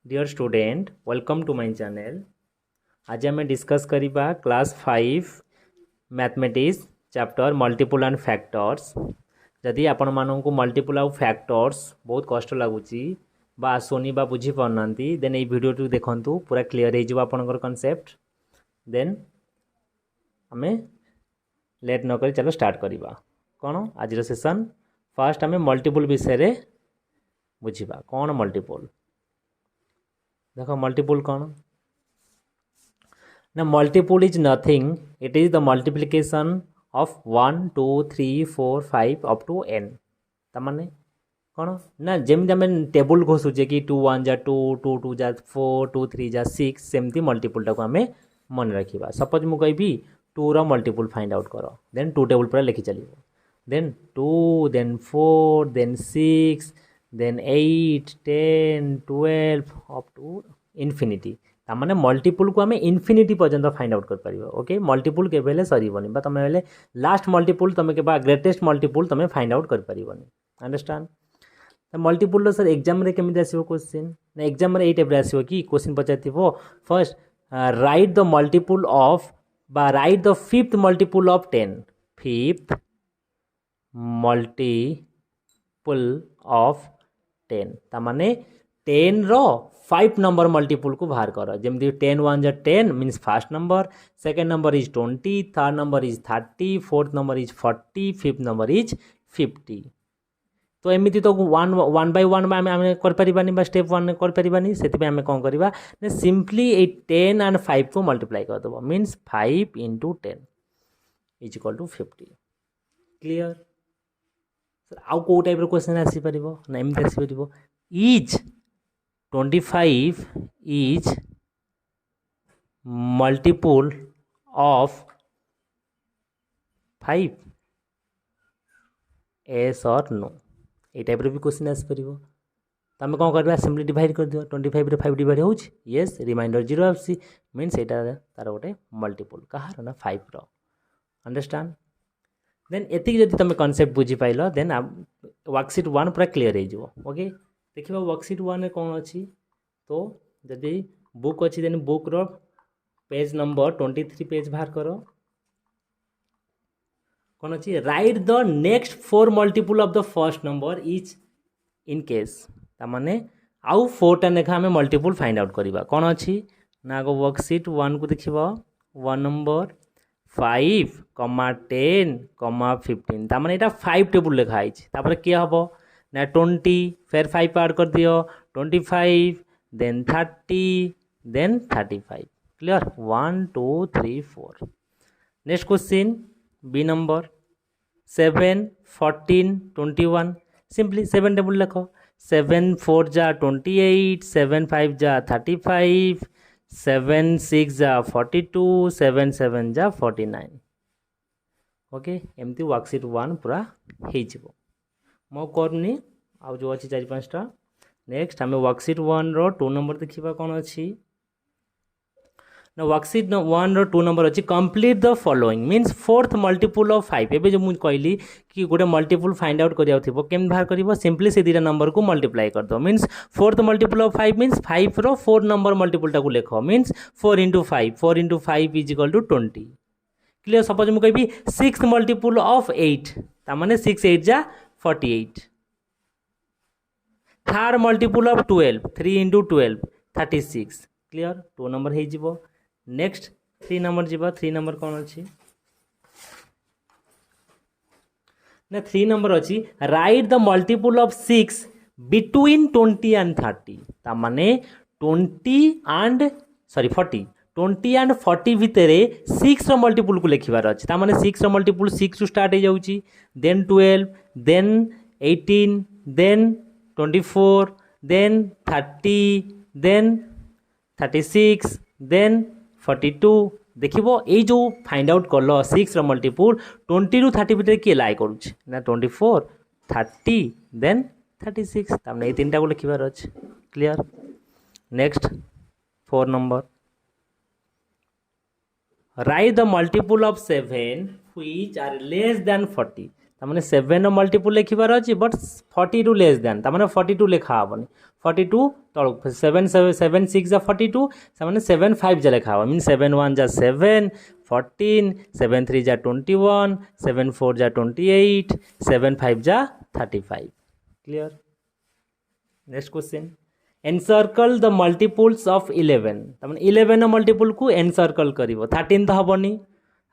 Dear student welcome to my channel. आज आम discuss करिबा class 5 mathematics chapter multiple and factors. जदि आपण मानू मल्टीपल आउ फैक्टर्स बहुत कष्ट लगुच बा आसुनी बा बुझी पारना देन ये वीडियो देखंतु पूरा क्लियर हो आपनकर कॉन्सेप्ट। देन आम लेट न करी चलो स्टार्ट करिबा कौन आज सेशन। फर्स्ट आम मल्टीपल विषय बुझा कौन मल्टीपल। देखो मल्टीपल कौन ना multiple is nothing it is the multiplication of 1 2 3 4 5 up to n। तमाने कौन ना जमी आम टेबुल घोषुचे कि 2 1 जा 2 2 2 जा 4 2 3 जा 6 सेमती मल्टीपल टाक आम मन रखा। सपोज मुझे कहि 2 रो मल्टीपल फाइंड आउट कर देन 2 टेबुल पूरा लिखि चलो then 2 then 4 then 6 then 8 10 12 up to infinity. तामाने मल्टीपल को आम इनफिनिटी पर्यंत फाइंड आउट कर पारिबो। ओके मल्टीपल केबे सरीबनी बा तुम लास्ट मल्टीपल तुम के ग्रेटेस्ट मल्टीपल तुम फाइंड आउट कर पारिबनी। अंडरस्टैंड मल्टीपल सर एग्जाम रे केमिति आसीबो क्वेश्चन ना एग्जाम रे एई टाइप रे आसीबो कि क्वेश्चन पचारथिबो first write the multiple of बा write the fifth multiple of 10 fifth multiple of 10 तामाने 10 रो 5 नंबर मल्टीपल को बाहर कर जमी 10 1 जा 10 means first number second number is 20 third number is 30 fourth number is 40 fifth number is 50। तो एमती तो वन बाय वन आम कर स्टेप वन कर से आम कौन करवा सिंपली 10 एंड 5 को मल्टीप्लाई करदेव means 5 into 10 is equal to 50। Clear आउ कौ टाइप क्वेश्चन आसीपर ना एमती आसीपर is 25 is multiple of 5 yes or no ये टाइप भी क्वेश्चन आसपर। तो आम कौन करवा सिंपली डिवाइड कर दियो 25 रे 5 डिवाइड हो येस रिमाइंडर 0 आसी मीन्स यहाँ तार गोटे मल्टीपल कहार ना 5 रो। अंडरस्टैंड देन एति जदि तुम कॉन्सेप्ट बुझी पाइल देन वर्कशीट 1 पूरा क्लियर हो। ओके देखिए वर्कशीट 1 कौन अच्छी तो जदि बुक अच्छी देन बुक रो पेज नंबर 23 पेज बाहर करो कौन अच्छी write the next 4 multiple of the first number is in case तामाने आउ 4 टा लेखा आम मल्टीपल फाइंड आउट करवा कौन अच्छी ना आगो वर्कशीट 1 को देखिए 1 नंबर 5 10 15 तामाने यहाँ 5 टेबुल लिखाई तापर किए हम ना 20 फिर 5 ऐड कर दियो 25 then 30 then 35। Clear 1 2 3 4। Next question B number 7 14 21 simply 7 table लिखो 7 4 जा 28 7 5 जा 35 7 6 जा 42 7 7 जा 49। ओके एमती वर्कशीट 1 पूरा हो मो करनी आउ जो अच्छी 4 5टा। नेक्स्ट आम वर्कशीट 1 रो 2 नंबर देखा कौन अच्छी ना वर्कशीट 1 रो 2 नंबर अच्छी complete the following means fourth multiple of 5 एवं जो मुझे कहली कि गोटे मल्टीपल फाइंड आउट करा केम बाहर कर सिंपली से 2टा नंबर को मल्टीप्लाई कर दो means fourth multiple of 5 means 5 रो 4 नंबर मल्टीपल टाक लिख means 4 into 5 is equal to 20। Clear suppose मुझे कहि 6 मल्टीपल ऑफ 8 तामाने 6 8 जा 48। Third multiple of 12 3 into 12 36। Clear 2 number हो। नेक्स्ट 3 नंबर जीवा 3 नंबर कौन अच्छी ना 3 नंबर अच्छी write the multiple of 6 between 20 and 30 तामाने 20 and 40 भितर 6 रो मल्टीपल को लिखबार अच्छी तामाने 6 रो मल्टीपल 6 रु स्टार्ट हो जाउची then 12 then 18 then 24 then 30 then 36 then 42। देखो ये जो फाइंड आउट कल 6 रो मल्टीपल 20 रु 30 भितर किए लाई करुच्छ ना 24 30 देन 36 तामने ये 3टा को लिखबार अच्छे। Clear next 4 number write the multiple of 7 which are less than 40 तामाने 7 रो मल्टीपल लिखिबार अछि बट 42 लेस देन तामाने 42 लिखा हबनी 42 तळ 7 7 6 जा 42 तामाने 7 5 जा लिखा हबो मीन 7 1 जा 7 14 7 3 जा 21 7 4 जा 28 7 5 जा 35 clear next question encircle the multiples of 11 तामाने 11 रो मल्टीपल को एनसर्कल करिवो 13 तो हबनी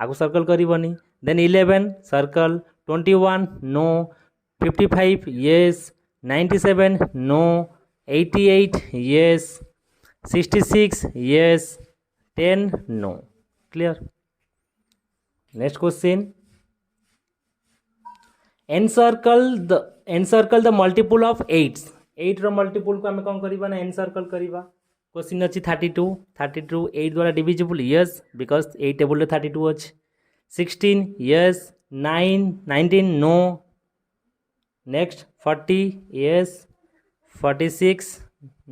आगु सर्कल करिवनी then 11 circle 21 no 55 yes 97 no 88 yes 66 yes 10 no clear next question encircle the multiple of 8 रो मल्टीपल को आम कौन करवा ना एनसर्कल करवा क्वेश्चन अच्छी 32 8 द्वारा डिविजिबल यस बिकज 8 टेबल 32 अच्छी 16 yes 9 19 no next 40 yes 46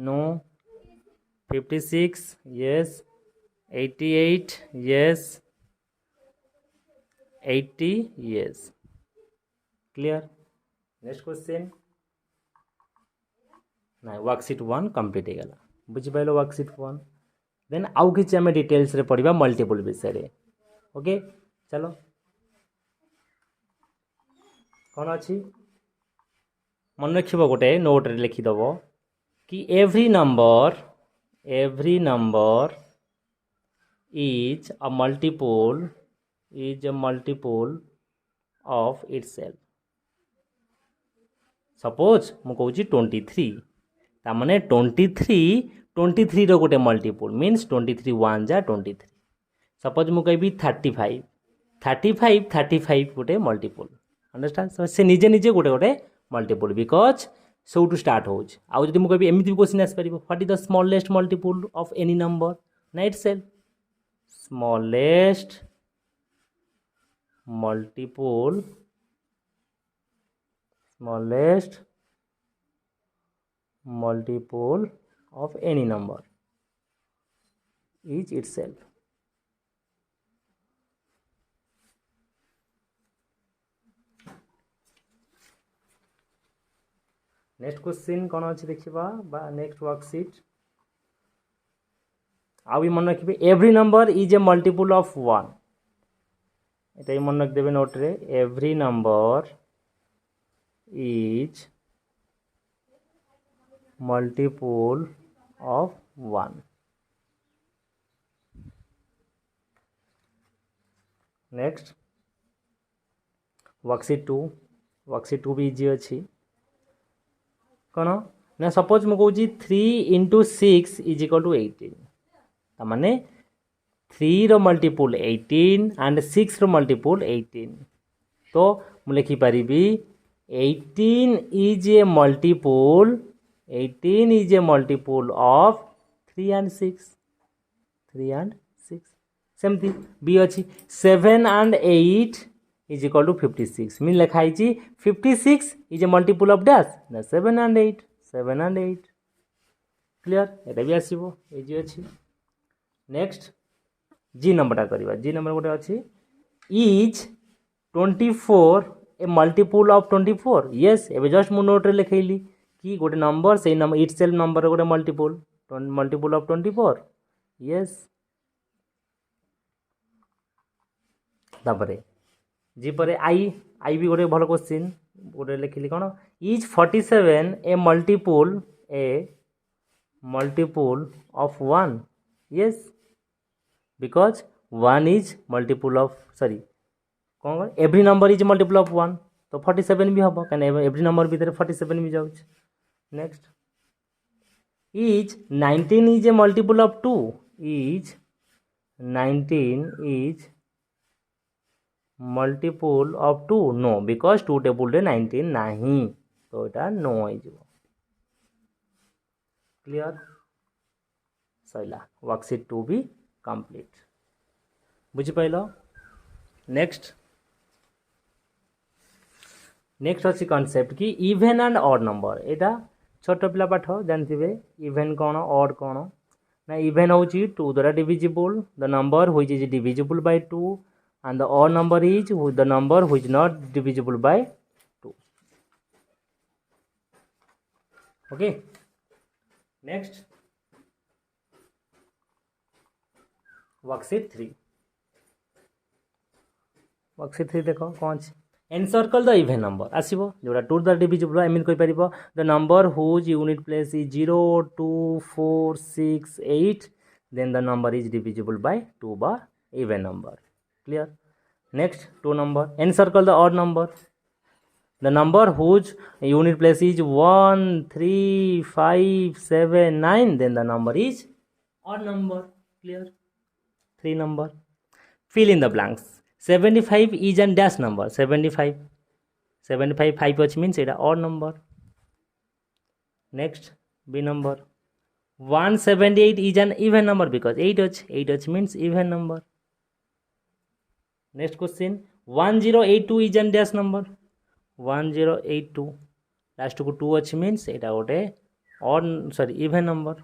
no 56 yes 88 yes 80 yes clear next question ना वर्कशीट 1 कंप्लीट हो गला बुझिपाइल वर्कशीट 1 देन आउ किछि हमें डिटेल्स रे पढ़िबा मल्टीपल विषय रे ओके चलो कौन अच्छी मन रखिब गोटे नोट रे लिखिदेव कि every number is a multiple of itself suppose मु कहूँ 23 तामाने 23 रो गोटे मल्टीपल मीन्स 23 1 जा 23 सपोज मु कहबी 35 गोटे मल्टीपल अंडरस्टैंड से निजे निजे गोटे गोटे मल्टीपल बिकज सौटू स्टार्ट हो आउ जदि मु कहबी एमिति क्वेश्चन आस परिबो what is the smallest multiple of any number no itself स्मॉलेस्ट multiple of any number is itself next question कौन अच्छे देखा बा नेक्स्ट वर्कशीट आ भी मन रखिए every number is a multiple of 1 एटा मन रखिदेवे नोट रे every number is multiple of 1 next worksheet 2 भी इजी अच्छी कौन ना सपोज मु कहूँ 3 into 6 इज इक्वल टू 18 तामाने 3 रो मल्टीपल 18 एंड 6 रो मल्टीपल 18 तो मु लिखि पारिबी 18 is a multiple of 3 and 6 सेमती बी अच्छी 7 and 8 is equal to 56 mean लिखाई 56 is a multiple of dash ना 7 and 8 क्लियर एटा भी आसीबो इजी अच्छी नेक्स्ट जी नंबरटा करवा जी नंबर गोटे अच्छी is 24 A multiple of 24 yes एबे जस्ट मु नोट रे लिखैली कि गोटे नंबर से नंबर इटसेल्फ नंबर गोटे मल्टीपल ऑफ 24 यस तापरे जी परे आई भी गोटे भल क्वेश्चन गोटे लिखिली कौन is 47 a multiple of 1 yes because 1 is multiple of sorry कौन every number is multiple of 1 तो 47 भी हम कहीं एवरी नंबर भीतर 47 भी जाऊँ next is 19 is a multiple of 2 is 19 is multiple of 2 no because 2 table 19 नहीं तो यहाँ नो हो क्लियर सैला वर्कशीट 2 भी कंप्लीट बुझिपाइल नेक्स्ट अच्छी कॉन्सेप्ट कि इवेन एंड ऑड नंबर यहाँ छोट पिला पाठ जानते इवेन कौन ऑड कौन ना इवेन हूँ 2 द्वारा divisible the number which is divisible by 2 and the odd number is the number which is not divisible by 2. Okay, next worksheet 3. worksheet 3 देखो कौन अछि encircle the even number आसीबो जोटा 2 द्वारा divisible I mean कोइ परिबो the number whose unit place is 0 2 4 6 8 then the number is divisible by 2 bar even number. Clear? Next 2 number encircle the odd number the number whose unit place is 1 3 5 7 9 then the number is odd number. Clear? 3 number fill in the blanks 75 is an dash number 75 5 which means it odd number. Next B number 178 is an even number because 8 means even number. Next question 1082 is an dash number 1082 last को 2 अच्छी means it गोटे odd sorry even number.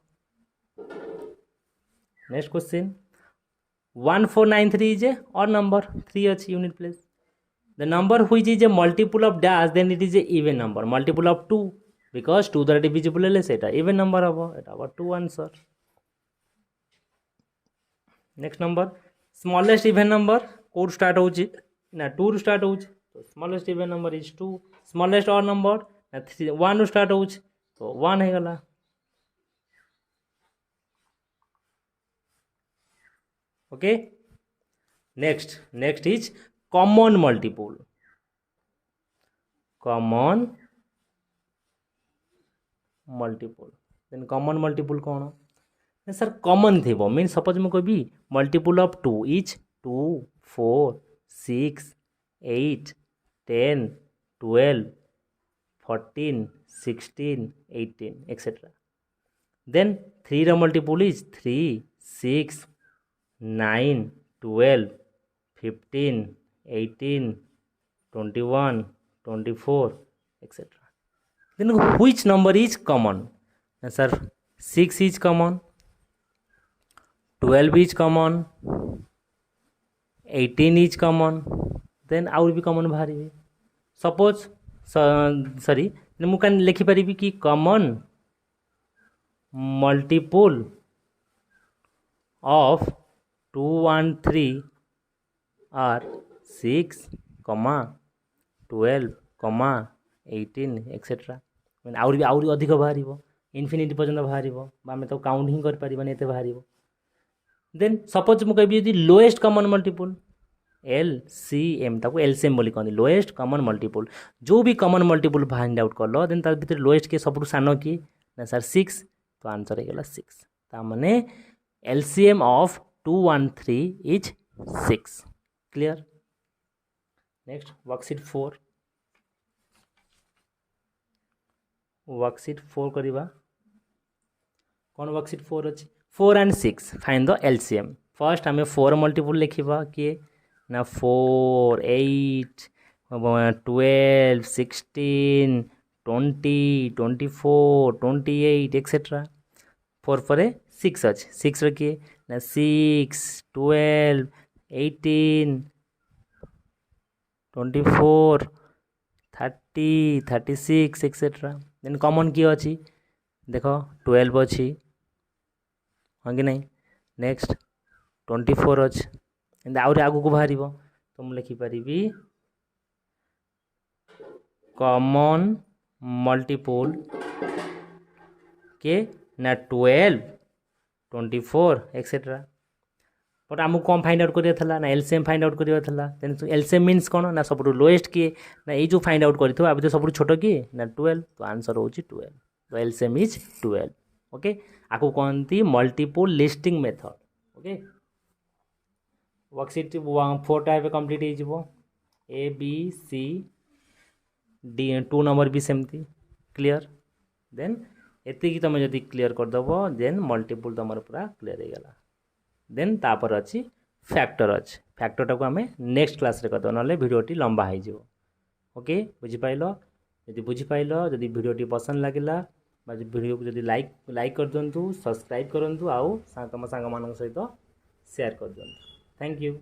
Next question 1493 is a odd number 3 अच्छी unit place. The number which is a multiple of dash then it is a even number multiple of 2 because 2 द्वारा divisible है सेटा even number हबो एटा हबो 2 answer. Next number smallest even number code start होची ना 2 ରୁ start होची तो smallest even number is 2 smallest odd number ना 1 ରୁ स्टार्ट होची तो 1 है गला. Okay, next is common multiple. Then common multiple कौन सर common थी मीन सपोज मैं कोई भी multiple of 2 is 2 4 6 8 10 12 14 16 18 etc. Then 3 रा multiple is 3 6 9 12 15 18 21 24 etc. Then which number is common? Sir 6 is common 12 is common 18 is common then आउर भी common बाहर suppose sorry मु कान लिखि परिबी कि common multiple of 2 1 3 are 6 12 18 etc. आउरी अधिक बाहर इनफिनिटी पर्यंत बाहर आम तो काउंट ही कर पारिबानी एते बाहर. देन सपोज मु कहबी यदि लोएस्ट कॉमन मल्टीपल LCM ताको LCM बोली कहंदी लोएस्ट कॉमन मल्टीपल जो भी कॉमन मल्टीपल फाइंड आउट करलो देन तार भीतर लोएस्ट के सबटु सानो की ना सर 6 तो आंसर हे गेला 6 ता माने LCM of 213 is 6. Clear? Next worksheet 4 करिबा कौन वर्कशीट 4 अछि 4 and 6 find the LCM. First हमें 4 मल्टीपल लिखिबा कि ना 4 8 12 16 20 24 28 etc. 4 पर 6 अछि 6 रखिए ना 6 12 18 24 30 36 etc. देन कॉमन की अछि देखो 12 अछि हाँ कि नहीं. नेक्स्ट 24 अछि एंड आउरी आगु को बाहरिबो तो हम लिखि परिबी कॉमन मल्टीपल के ना 12 24 एक्सेट्रा. बट आमको कौन फाइंड आउट करिया थला ना एलसीएम फाइंड आउट करिया थला. देन एलसीएम मींस कोन ना सबटु लोएस्ट के ना ए जो फाइंड आउट करिथो आ सबटु छोटो की ना 12 तो आंसर होची 12. तो एलसीएम इज 12. ओके आको कोनती multiple listing method. Okay worksheet 4 type complete हे जिवो A B C D 2 number भी सेमती क्लियर. देन एति की तमे जदी क्लियर कर दबो देन मल्टीपल तमर पूरा क्लियर हे गला. देन तापर अछि फैक्टर अछि फैक्टर को हमें नेक्स्ट क्लास रे करदो नले वीडियोटी लंबा हो जिवो. ओके बुझि पाइलो यदि बुझि पाइलो यदि वीडियोटी पसंद लागिला बा वीडियो को यदि लाइक कर दंतु सब्सक्राइब करंतु आउ तम सांग मानक सहित शेयर कर दंतु. Thank you.